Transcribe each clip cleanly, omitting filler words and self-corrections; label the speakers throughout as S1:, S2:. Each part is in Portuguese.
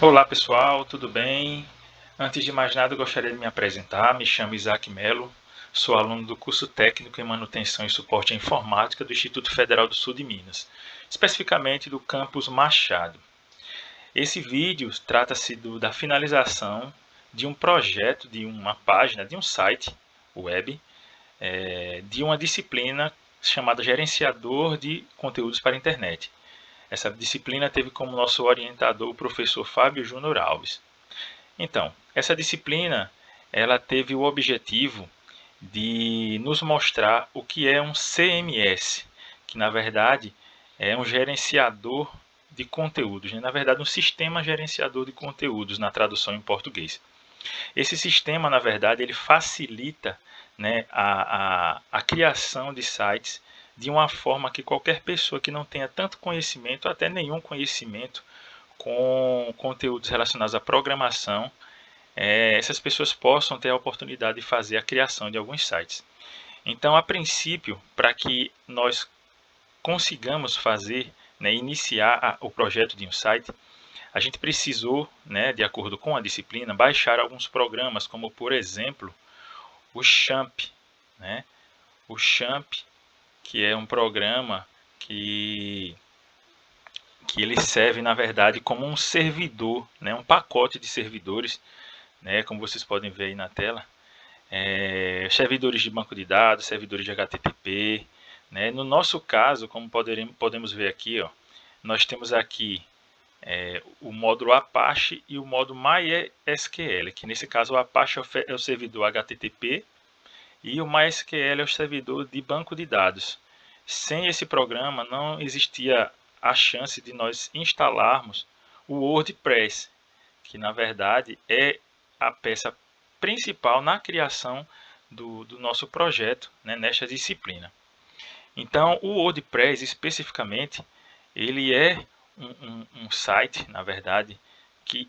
S1: Olá pessoal, tudo bem? Antes de mais nada, eu gostaria de me apresentar. Me chamo Isaac Melo, sou aluno do curso técnico em manutenção e suporte à informática do Instituto Federal do Sul de Minas, especificamente do campus Machado. Esse vídeo trata-se da finalização de um projeto, de uma página, de um site web, de uma disciplina chamada Gerenciador de Conteúdos para a Internet. Essa disciplina teve como nosso orientador o professor Fábio Júnior Alves. Então, essa disciplina ela teve o objetivo de nos mostrar o que é um CMS, que na verdade é um gerenciador de conteúdos, né? Na verdade um sistema gerenciador de conteúdos na tradução em português. Esse sistema, na verdade, ele facilita, né, a criação de sites de uma forma que qualquer pessoa que não tenha tanto conhecimento, até nenhum conhecimento com conteúdos relacionados à programação, essas pessoas possam ter a oportunidade de fazer a criação de alguns sites. Então, a princípio, para que nós consigamos fazer, né, iniciar o projeto de um site, a gente precisou, né, de acordo com a disciplina, baixar alguns programas, como por exemplo o Champ, né? O Champ, que é um programa que ele serve na verdade como um servidor, né, um pacote de servidores, né, como vocês podem ver aí na tela, servidores de banco de dados, servidores de HTTP, né? No nosso caso, como podemos ver aqui, ó, nós temos aqui o módulo Apache e o módulo MySQL, que nesse caso o Apache é o servidor HTTP e o MySQL é o servidor de banco de dados. Sem esse programa não existia a chance de nós instalarmos o WordPress, que na verdade é a peça principal na criação do nosso projeto, né, nesta disciplina. Então, o WordPress especificamente, ele é um site, na verdade, que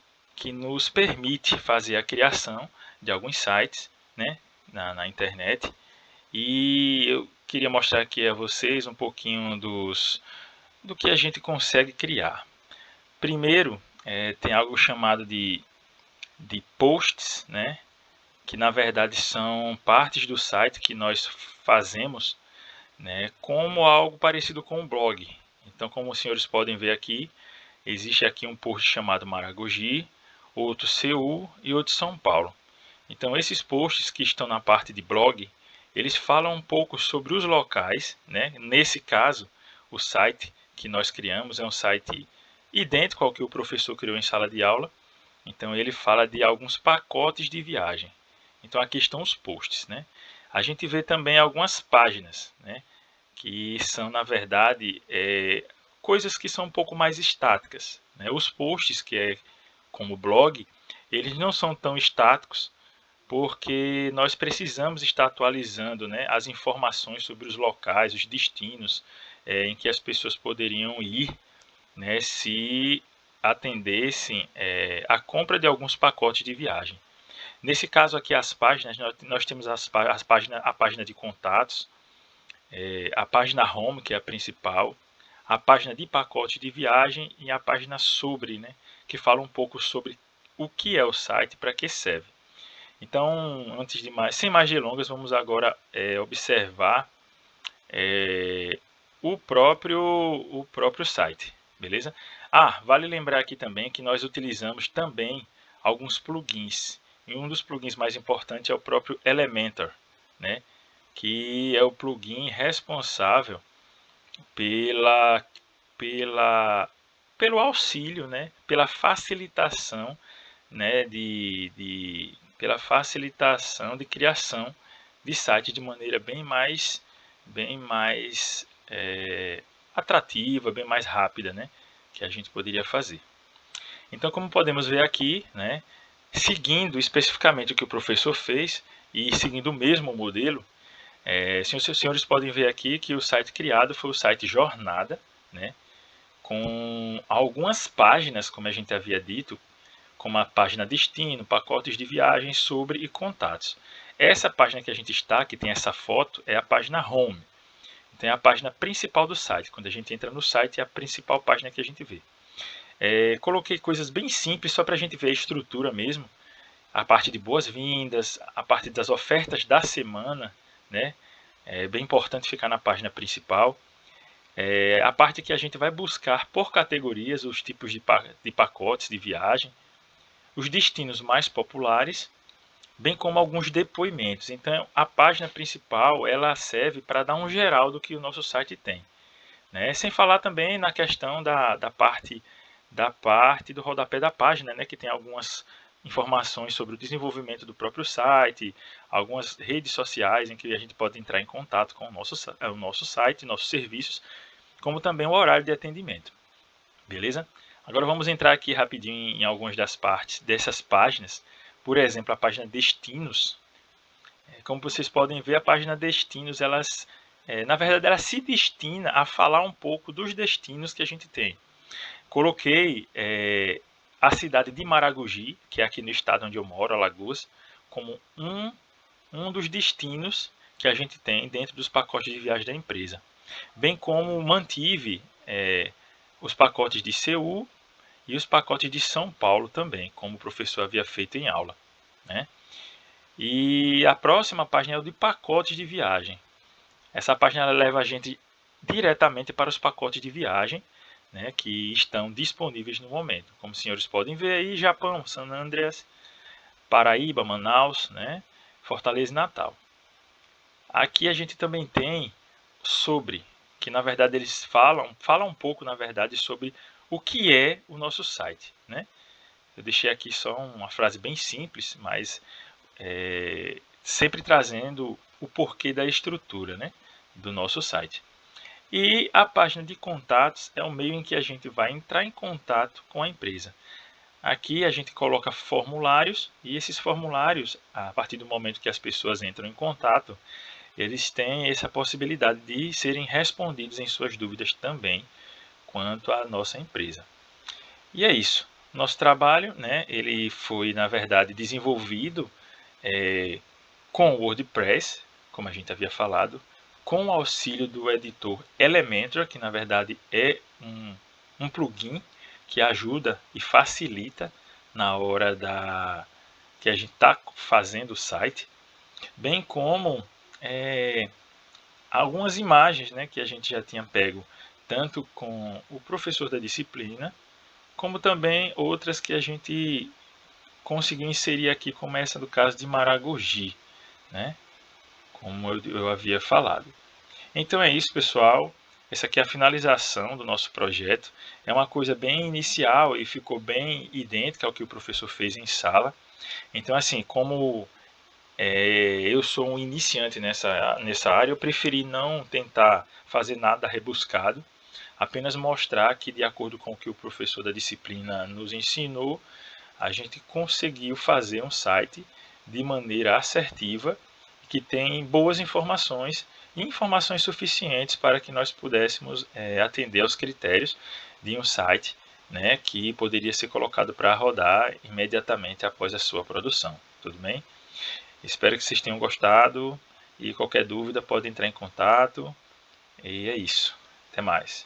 S1: nos permite fazer a criação de alguns sites, né, na internet. E eu queria mostrar aqui a vocês um pouquinho do que a gente consegue criar. Primeiro, tem algo chamado de posts, né, que na verdade são partes do site que nós fazemos, né, como algo parecido com um blog. Então, como os senhores podem ver aqui, existe aqui um post chamado Maragogi, outro Seul e outro São Paulo. Então, esses posts que estão na parte de blog, eles falam um pouco sobre os locais, né? Nesse caso, o site que nós criamos é um site idêntico ao que o professor criou em sala de aula. Então, ele fala de alguns pacotes de viagem. Então, aqui estão os posts, né? A gente vê também algumas páginas, né, que são, na verdade, coisas que são um pouco mais estáticas, né? Os posts, que é como blog, eles não são tão estáticos, porque nós precisamos estar atualizando, né, as informações sobre os locais, os destinos em que as pessoas poderiam ir, né, se atendessem a compra de alguns pacotes de viagem. Nesse caso aqui, as páginas, nós temos a página de contatos, a página home, que é a principal, a página de pacote de viagem e a página sobre, né, que fala um pouco sobre o que é o site, para que serve. Então, antes de mais, sem mais delongas, vamos agora observar o próprio site, beleza? Vale lembrar aqui também que nós utilizamos também alguns plugins. E um dos plugins mais importantes é o próprio Elementor, né? Que é o plugin responsável pela, pela, pelo auxílio, né? Pela facilitação, né? Pela facilitação de criação de site de maneira bem mais atrativa, bem mais rápida, né, que a gente poderia fazer. Então, como podemos ver aqui, né, seguindo especificamente o que o professor fez e seguindo o mesmo modelo, os senhores podem ver aqui que o site criado foi o site Jornada, né, com algumas páginas, como a gente havia dito, como a página destino, pacotes de viagem, sobre e contatos. Essa página que a gente está, que tem essa foto, é a página home. Então é a página principal do site. Quando a gente entra no site, é a principal página que a gente vê. Coloquei coisas bem simples só para a gente ver a estrutura mesmo. A parte de boas-vindas, a parte das ofertas da semana, né? É bem importante ficar na página principal. A parte que a gente vai buscar por categorias os tipos de pacotes de viagem, os destinos mais populares, bem como alguns depoimentos. Então, a página principal ela serve para dar um geral do que o nosso site tem, né? Sem falar também na questão da parte do rodapé da página, né? Que tem algumas informações sobre o desenvolvimento do próprio site, algumas redes sociais em que a gente pode entrar em contato com o nosso site, nossos serviços, como também o horário de atendimento. Beleza? Agora vamos entrar aqui rapidinho em algumas das partes dessas páginas. Por exemplo, a página Destinos. Como vocês podem ver, a página Destinos, na verdade, ela se destina a falar um pouco dos destinos que a gente tem. Coloquei a cidade de Maragogi, que é aqui no estado onde eu moro, Alagoas, como um dos destinos que a gente tem dentro dos pacotes de viagem da empresa. Bem como mantive os pacotes de Seul e os pacotes de São Paulo também, como o professor havia feito em aula, né? E a próxima página é o de pacotes de viagem. Essa página ela leva a gente diretamente para os pacotes de viagem, né, que estão disponíveis no momento. Como os senhores podem ver aí, Japão, San Andreas, Paraíba, Manaus, né, Fortaleza e Natal. Aqui a gente também tem sobre, que na verdade eles falam um pouco na verdade sobre o que é o nosso site, né? Eu deixei aqui só uma frase bem simples, mas sempre trazendo o porquê da estrutura, né, do nosso site. E a página de contatos é o meio em que a gente vai entrar em contato com a empresa. Aqui a gente coloca formulários e esses formulários, a partir do momento que as pessoas entram em contato, eles têm essa possibilidade de serem respondidos em suas dúvidas também quanto à nossa empresa. E é isso. Nosso trabalho, né, ele foi, na verdade, desenvolvido com o WordPress, como a gente havia falado, com o auxílio do editor Elementor, que na verdade é um plugin que ajuda e facilita na hora que a gente está fazendo o site, bem como algumas imagens, né, que a gente já tinha pego tanto com o professor da disciplina, como também outras que a gente conseguiu inserir aqui, como essa do caso de Maragogi, né, como eu havia falado. Então é isso, pessoal. Essa aqui é a finalização do nosso projeto. É uma coisa bem inicial e ficou bem idêntica ao que o professor fez em sala. Então, assim, como eu sou um iniciante nessa área, eu preferi não tentar fazer nada rebuscado, apenas mostrar que, de acordo com o que o professor da disciplina nos ensinou, a gente conseguiu fazer um site de maneira assertiva, que tem boas informações e informações suficientes para que nós pudéssemos atender aos critérios de um site, né, que poderia ser colocado para rodar imediatamente após a sua produção. Tudo bem? Espero que vocês tenham gostado e qualquer dúvida pode entrar em contato. E é isso. Até mais.